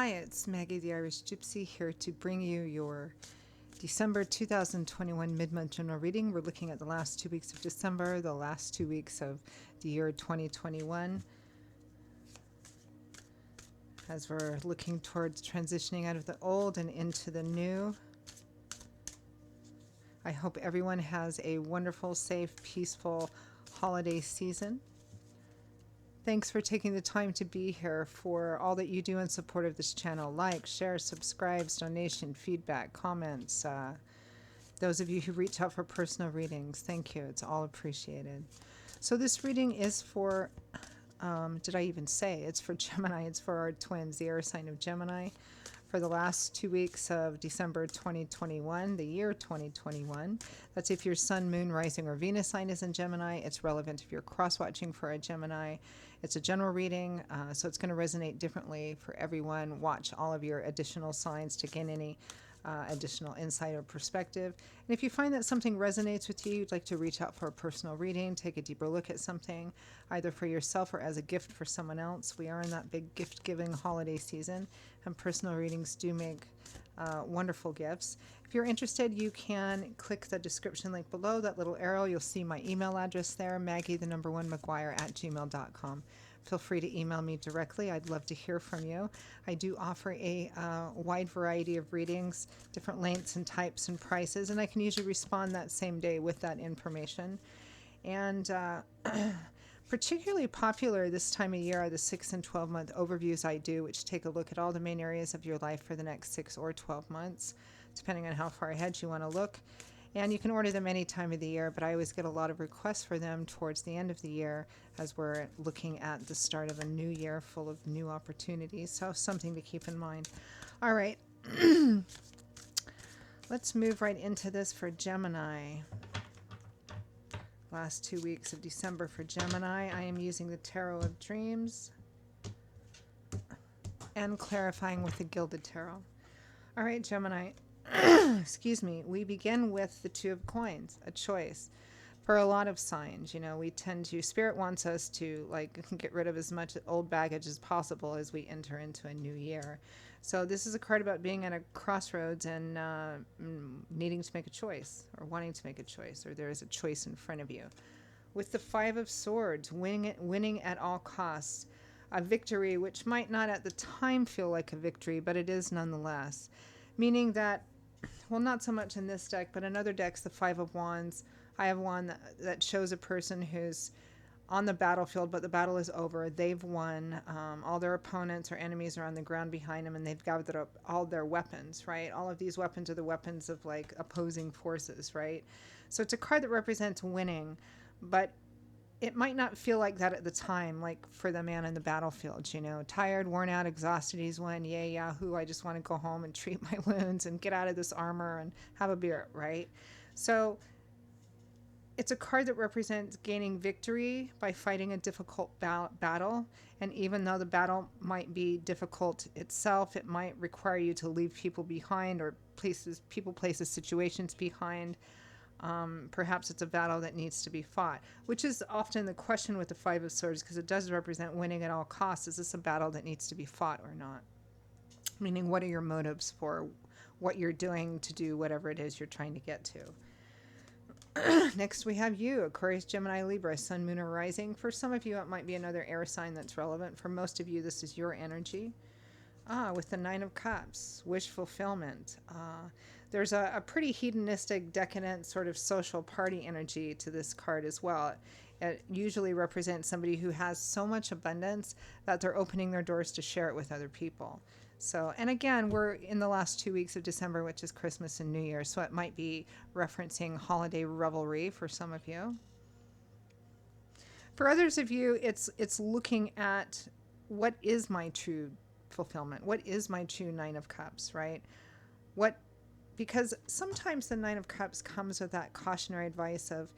Hi, it's Maggie the Irish Gypsy here to bring you your December 2021 mid-month general reading. We're looking at the last 2 weeks of December, the last 2 weeks of the year 2021, as we're looking towards transitioning out of the old and into the new. I hope everyone has a wonderful, safe, peaceful holiday season. Thanks for taking the time to be here, for all that you do in support of this channel. Like, share, subscribes, donation, feedback, comments. Those of you who reach out for personal readings, thank you. It's all appreciated. So this reading is for, did I even say? It's for Gemini. It's for our twins, the air sign of Gemini, for the last 2 weeks of December 2021, the year 2021. That's if your sun, moon, rising, or Venus sign is in Gemini. It's relevant if you're cross-watching for a Gemini. It's a general reading, so it's going to resonate differently for everyone. Watch all of your additional signs to gain any additional insight or perspective. And if you find that something resonates with you, you'd like to reach out for a personal reading, take a deeper look at something, either for yourself or as a gift for someone else. We are in that big gift-giving holiday season, and personal readings do make wonderful gifts. If you're interested, you can click the description link below, that little arrow. You'll see my email address there, Maggie1McGuire@gmail.com. Feel free to email me directly. I'd love to hear from you. I do offer a wide variety of readings, different lengths and types and prices, and I can usually respond that same day with that information. And particularly popular this time of year are the 6 and 12-month overviews I do, which take a look at all the main areas of your life for the next 6 or 12 months, depending on how far ahead you want to look. And you can order them any time of the year, but I always get a lot of requests for them towards the end of the year as we're looking at the start of a new year full of new opportunities. So something to keep in mind. All right. Let's move right into this for Gemini. Last 2 weeks of December for Gemini. I am using the Tarot of Dreams and clarifying with the Gilded Tarot. All right, Gemini. Excuse me. We begin with the Two of Coins, a choice. For a lot of signs, we tend to, Spirit wants us to get rid of as much old baggage as possible as we enter into a new year. So this is a card about being at a crossroads and needing to make a choice, or wanting to make a choice, or there is a choice in front of you. With the Five of Swords, winning at all costs. A victory which might not at the time feel like a victory, but it is nonetheless. Meaning that, well, not so much in this deck, but in other decks, the Five of Wands, I have one that shows a person who's on the battlefield, but the battle is over. They've won. All their opponents or enemies are on the ground behind them, and they've gathered up all their weapons, right? All of these weapons are the weapons of opposing forces, right? So it's a card that represents winning, but it might not feel like that at the time, like for the man in the battlefield, tired, worn out, exhausted, he's won, yay, yahoo, I just want to go home and treat my wounds and get out of this armor and have a beer, right? So it's a card that represents gaining victory by fighting a difficult battle. And even though the battle might be difficult itself, it might require you to leave people behind, or places, situations behind. Perhaps it's a battle that needs to be fought, which is often the question with the Five of Swords, because it does represent winning at all costs. Is this a battle that needs to be fought or not? Meaning, what are your motives for what you're doing to do whatever it is you're trying to get to? Next, we have you, Aquarius, Gemini, Libra, Sun, Moon, or Rising. For some of you, it might be another air sign that's relevant. For most of you, this is your energy. With the Nine of Cups, wish fulfillment. There's a pretty hedonistic, decadent sort of social party energy to this card as well. It usually represents somebody who has so much abundance that they're opening their doors to share it with other people. So, and again, we're in the last 2 weeks of December, which is Christmas and New Year, so it might be referencing holiday revelry for some of you. For others of you, it's looking at what is my true fulfillment? What is my true Nine of Cups, right? Because sometimes the Nine of Cups comes with that cautionary advice of,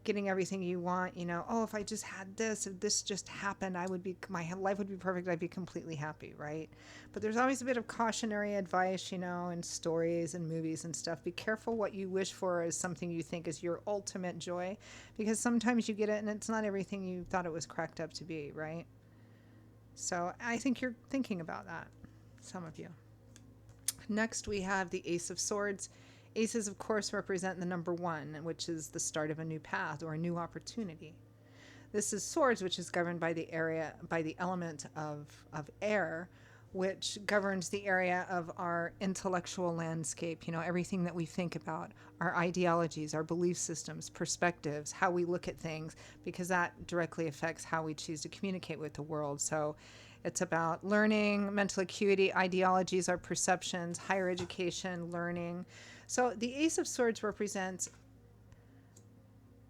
getting everything you want, oh, if I just had this, if this just happened, my life would be perfect, I'd be completely happy, right? But there's always a bit of cautionary advice, in stories and movies and stuff. Be careful what you wish for as something you think is your ultimate joy, because sometimes you get it and it's not everything you thought it was cracked up to be, right? So I think you're thinking about that, some of you. Next, we have the Ace of Swords. Aces, of course, represent the number one, which is the start of a new path or a new opportunity. This is swords, which is governed by the element of air, which governs the area of our intellectual landscape, everything that we think about, our ideologies, our belief systems, perspectives, how we look at things, because that directly affects how we choose to communicate with the world. So it's about learning, mental acuity, ideologies, our perceptions, higher education, learning. So the Ace of Swords represents,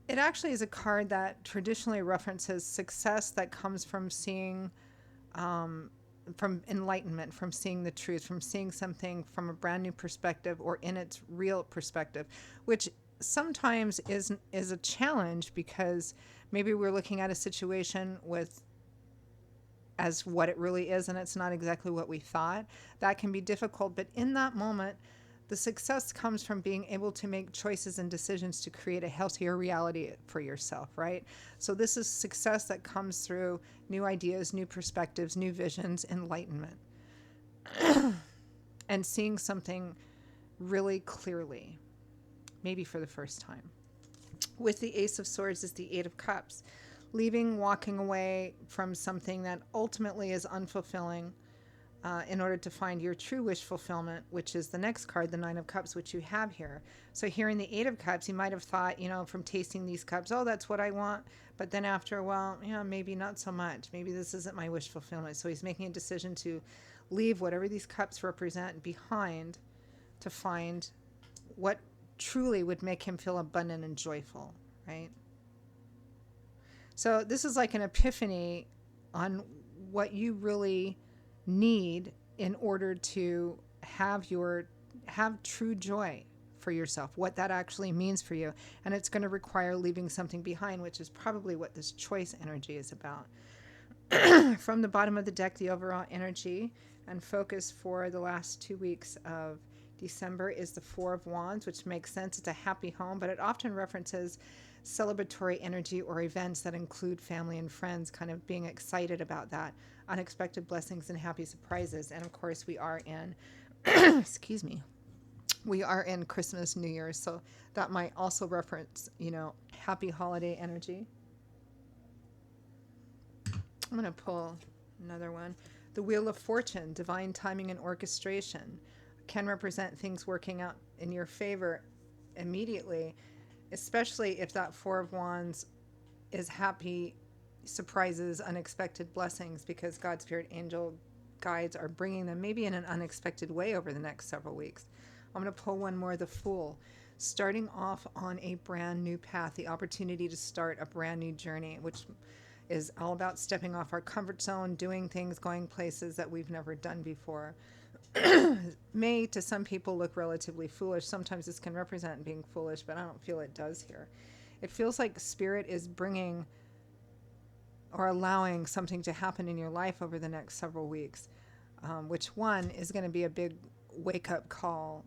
it actually is a card that traditionally references success that comes from seeing, from enlightenment, from seeing the truth, from seeing something from a brand new perspective or in its real perspective, which sometimes is a challenge because maybe we're looking at a situation with as what it really is and it's not exactly what we thought. That can be difficult, but in that moment, the success comes from being able to make choices and decisions to create a healthier reality for yourself, right? So this is success that comes through new ideas, new perspectives, new visions, enlightenment, and seeing something really clearly, maybe for the first time. With the Ace of Swords is the Eight of Cups, leaving, walking away from something that ultimately is unfulfilling, in order to find your true wish fulfillment, which is the next card, the Nine of Cups, which you have here. So here in the Eight of Cups, you might have thought, from tasting these cups, oh, that's what I want. But then after a while, maybe not so much. Maybe this isn't my wish fulfillment. So he's making a decision to leave whatever these cups represent behind to find what truly would make him feel abundant and joyful, right? So this is like an epiphany on what you really need in order to have true joy for yourself, what that actually means for you. And it's going to require leaving something behind, which is probably what this choice energy is about. From the bottom of the deck, the overall energy and focus for the last 2 weeks of December is the Four of Wands, which makes sense. It's a happy home, but it often references celebratory energy or events that include family and friends, kind of being excited about that, unexpected blessings and happy surprises. And of course, we are in, excuse me, we are in Christmas, New Year's, so that might also reference, happy holiday energy. I'm going to pull another one. The Wheel of Fortune, divine timing and orchestration, can represent things working out in your favor immediately, especially if that Four of Wands is happy surprises, unexpected blessings, because God's spirit angel guides are bringing them maybe in an unexpected way over the next several weeks. I'm going to pull one more, the Fool. Starting off on a brand new path, the opportunity to start a brand new journey, which is all about stepping off our comfort zone, doing things, going places that we've never done before. May to some people look relatively foolish. Sometimes this can represent being foolish, but I don't feel it does here. It feels like Spirit is bringing or allowing something to happen in your life over the next several weeks, which one is going to be a big wake-up call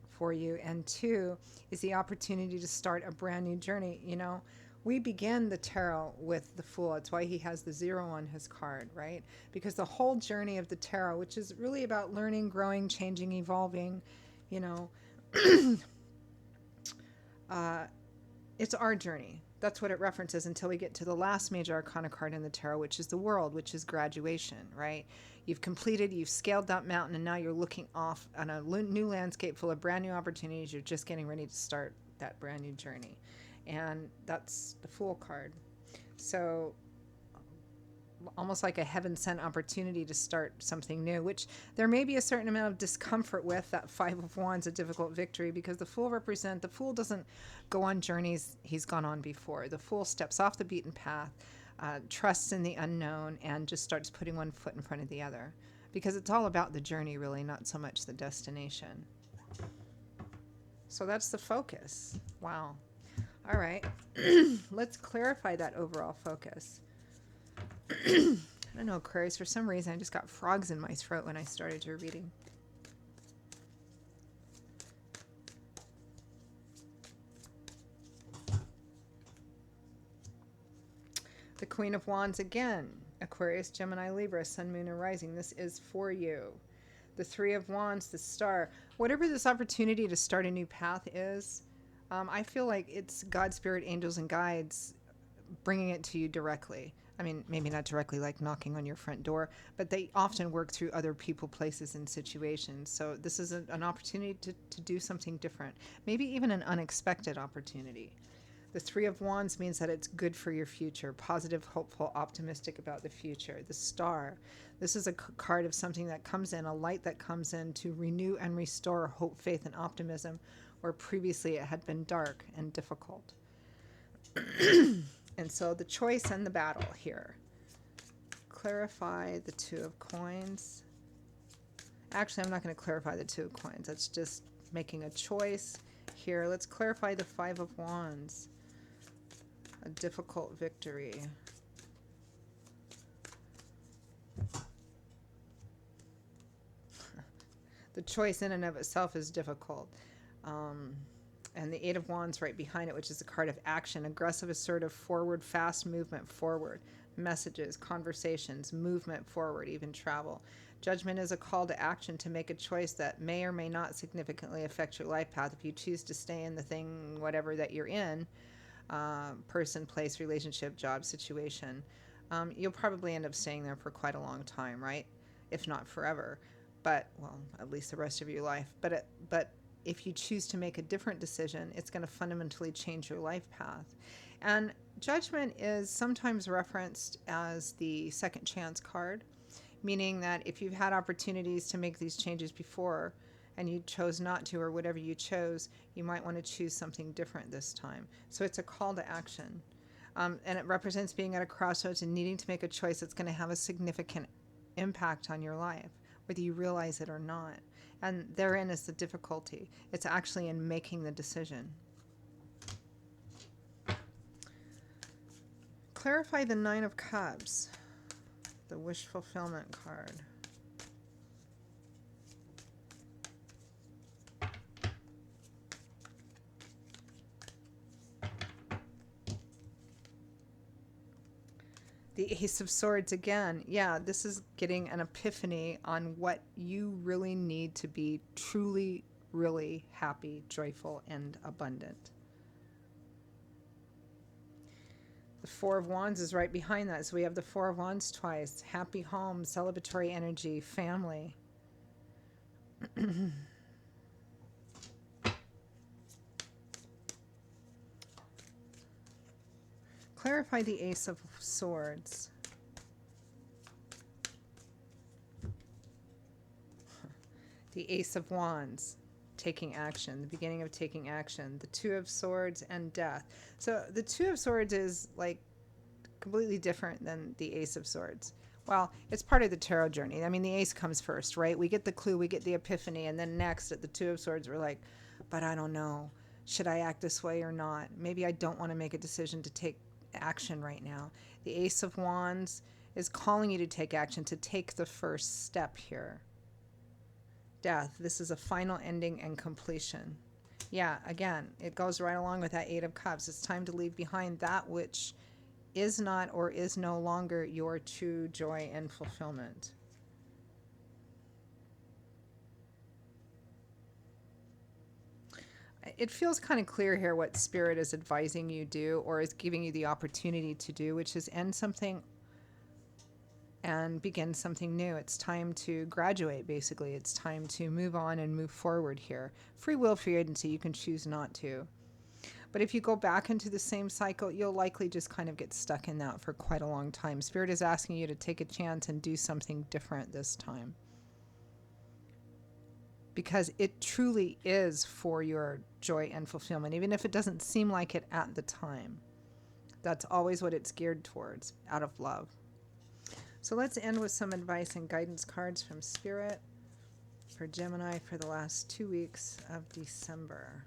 for you, and two is the opportunity to start a brand new journey. We begin the tarot with the Fool. That's why he has the 0 on his card, right? Because the whole journey of the tarot, which is really about learning, growing, changing, evolving, it's our journey. That's what it references until we get to the last major arcana card in the tarot, which is the World, which is graduation, right? You've scaled that mountain, and now you're looking off on a new landscape full of brand new opportunities. You're just getting ready to start that brand new journey. And that's the Fool card. So almost like a heaven-sent opportunity to start something new, which there may be a certain amount of discomfort with. That Five of Wands, a difficult victory, because the Fool doesn't go on journeys he's gone on before. The Fool steps off the beaten path, trusts in the unknown, and just starts putting one foot in front of the other, because it's all about the journey, really, not so much the destination. So that's the focus. Wow. All right. Let's clarify that overall focus. I don't know, Aquarius, for some reason I just got frogs in my throat when I started your reading. The Queen of Wands again. Aquarius, Gemini, Libra, Sun, Moon, and Rising. This is for you. The Three of Wands, the Star. Whatever this opportunity to start a new path is, I feel like it's God, Spirit, angels, and guides bringing it to you directly. I mean, maybe not directly like knocking on your front door, but they often work through other people, places, and situations. So this is an opportunity to do something different, maybe even an unexpected opportunity. The Three of Wands means that it's good for your future, positive, hopeful, optimistic about the future. The Star, this is a card of something that comes in, a light that comes in to renew and restore hope, faith, and optimism, where previously it had been dark and difficult. And so the choice and the battle here. Clarify the Two of Coins. Actually, I'm not going to clarify the Two of Coins. That's just making a choice here. Let's clarify the Five of Wands. A difficult victory. The choice in and of itself is difficult. And the Eight of Wands right behind it, which is a card of action, aggressive, assertive, forward, fast movement forward, messages, conversations, movement forward, even travel. Judgment is a call to action to make a choice that may or may not significantly affect your life path. If you choose to stay in the thing, whatever that you're in, person, place, relationship, job, situation, you'll probably end up staying there for quite a long time, right? If not forever, but, well, at least the rest of your life. But if you choose to make a different decision, it's going to fundamentally change your life path. And Judgment is sometimes referenced as the second chance card, meaning that if you've had opportunities to make these changes before and you chose not to, or whatever you chose, you might want to choose something different this time. So it's a call to action. And it represents being at a crossroads and needing to make a choice that's going to have a significant impact on your life, whether you realize it or not. And therein is the difficulty. It's actually in making the decision. Clarify the Nine of Cups, the wish fulfillment card. The Ace of Swords again. Yeah, this is getting an epiphany on what you really need to be truly, really happy, joyful, and abundant. The Four of Wands is right behind that. So we have the Four of Wands twice. Happy home, celebratory energy, family. Clarify the Ace of Swords. The Ace of Wands, taking action, the beginning of taking action. The Two of Swords and death. So the Two of Swords is like completely different than the Ace of Swords. Well, it's part of the tarot journey. I mean, the ace comes first, right? We get the clue, we get the epiphany, and then next at the Two of Swords, we're like, but I don't know. Should I act this way or not? Maybe I don't want to make a decision to take action right now. The Ace of Wands is calling you to take action, to take the first step here. Death. This is a final ending and completion. Yeah, again, it goes right along with that Eight of Cups. It's time to leave behind that which is not or is no longer your true joy and fulfillment. It feels kind of clear here what Spirit is advising you do, or is giving you the opportunity to do, which is end something and begin something new. It's time to graduate, basically. It's time to move on and move forward here. Free will, free agency, you can choose not to. But if you go back into the same cycle, you'll likely just kind of get stuck in that for quite a long time. Spirit is asking you to take a chance and do something different this time, because it truly is for your joy and fulfillment, even if it doesn't seem like it at the time. That's always what it's geared towards, out of love. So let's end with some advice and guidance cards from Spirit for Gemini for the last 2 weeks of December.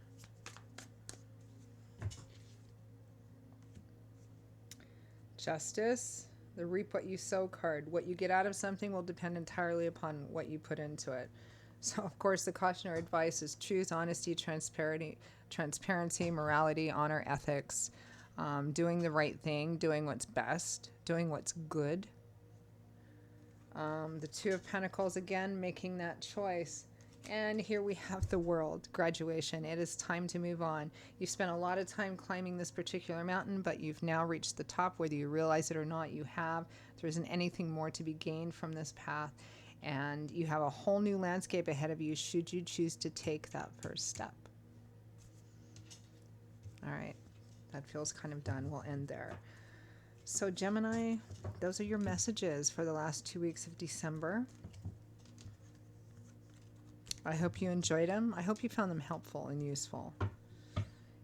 Justice, the reap what you sow card. What you get out of something will depend entirely upon what you put into it. So, of course, the cautionary advice is truth, honesty, transparency, morality, honor, ethics, doing the right thing, doing what's best, doing what's good. The Two of Pentacles again, making that choice. And here we have the World, graduation. It is time to move on. You've spent a lot of time climbing this particular mountain, but you've now reached the top. Whether you realize it or not, you have. There isn't anything more to be gained from this path. And you have a whole new landscape ahead of you should you choose to take that first step. All right, that feels kind of done. We'll end there. So Gemini, those are your messages for the last 2 weeks of December. I hope you enjoyed them. I hope you found them helpful and useful.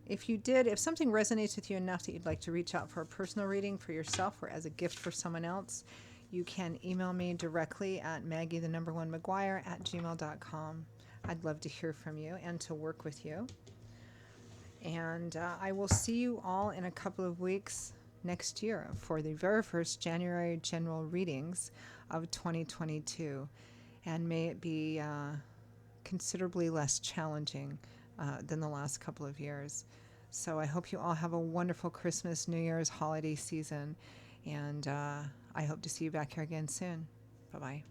If you did, if something resonates with you enough that you'd like to reach out for a personal reading for yourself or as a gift for someone else, you can email me directly at maggie1maguire@gmail.com. I'd love to hear from you and to work with you. And I will see you all in a couple of weeks next year for the very first January general readings of 2022. And may it be considerably less challenging than the last couple of years. So I hope you all have a wonderful Christmas, New Year's, holiday season. And I hope to see you back here again soon. Bye-bye.